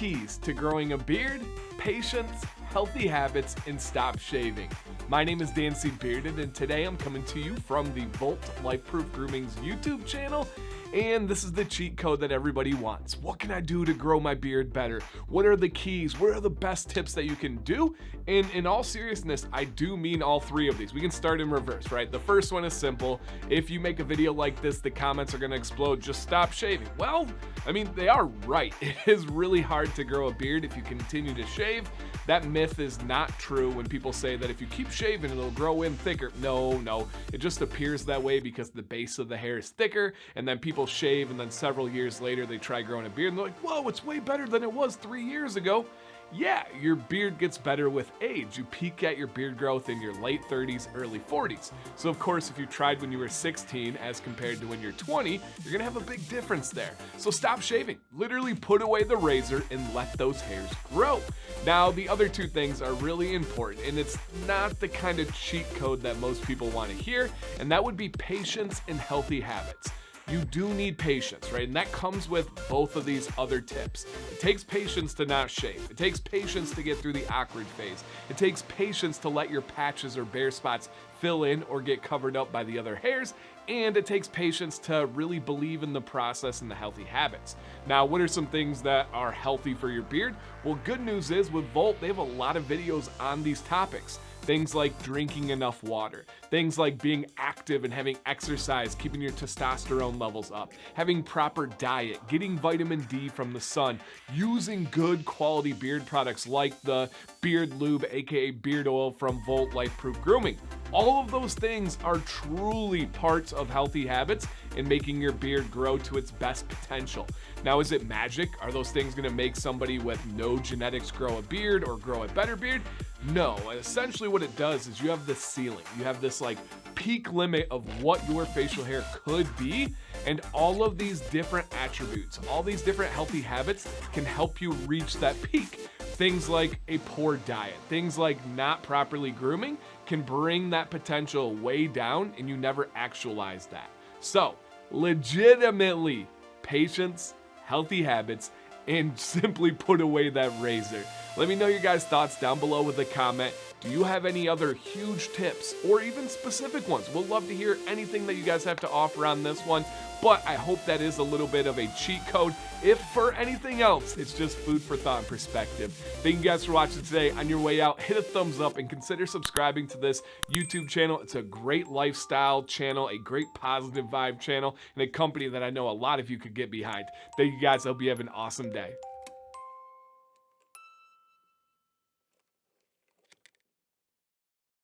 keys to growing a beard, patience, healthy habits, and stop shaving. My name is Dan C. Bearded, and today I'm coming to you from the Volt Lifeproof Grooming's YouTube channel. And this is the cheat code that everybody wants. What can I do to grow my beard better? What are the keys? What are the best tips that you can do? And in all seriousness, I do mean all three of these. We can start in reverse, right? The first one is simple. If you make a video like this, the comments are gonna explode. Just stop shaving. Well, I mean, they are right. It is really hard to grow a beard if you continue to shave. That myth is not true when people say that if you keep shaving, it'll grow in thicker. No, it just appears that way because the base of the hair is thicker, and then people shave, and then several years later they try growing a beard and they're like, whoa, it's way better than it was 3 years ago. Yeah, your beard gets better with age. You peak at your beard growth in your late 30s, early 40s. So of course, if you tried when you were 16 as compared to when you're 20, you're gonna have a big difference there. So stop shaving. Literally put away the razor and let those hairs grow. Now, the other two things are really important, and it's not the kind of cheat code that most people want to hear, and that would be patience and healthy habits. You do need patience, right? And that comes with both of these other tips. It takes patience to not shave. It takes patience to get through the awkward phase. It takes patience to let your patches or bare spots fill in or get covered up by the other hairs. And it takes patience to really believe in the process and the healthy habits. Now, what are some things that are healthy for your beard? Well, good news is with Volt, they have a lot of videos on these topics. Things like drinking enough water, things like being active and having exercise, keeping your testosterone levels up, having proper diet, getting vitamin D from the sun, using good quality beard products like the beard lube, aka beard oil from Volt Lifeproof Grooming. All of those things are truly parts of healthy habits in making your beard grow to its best potential. Now, is it magic? Are those things gonna make somebody with no genetics grow a beard or grow a better beard? No, essentially what it does is you have this ceiling. You have this like peak limit of what your facial hair could be, and all of these different attributes, all these different healthy habits can help you reach that peak. Things like a poor diet, things like not properly grooming can bring that potential way down, and you never actualize that. So, legitimately, patience, healthy habits, and simply put away that razor. Let me know your guys' thoughts down below with a comment. Do you have any other huge tips or even specific ones? We'll love to hear anything that you guys have to offer on this one, but I hope that is a little bit of a cheat code. If for anything else, it's just food for thought and perspective. Thank you guys for watching today. On your way out, hit a thumbs up and consider subscribing to this YouTube channel. It's a great lifestyle channel, a great positive vibe channel, and a company that I know a lot of you could get behind. Thank you guys. I hope you have an awesome day.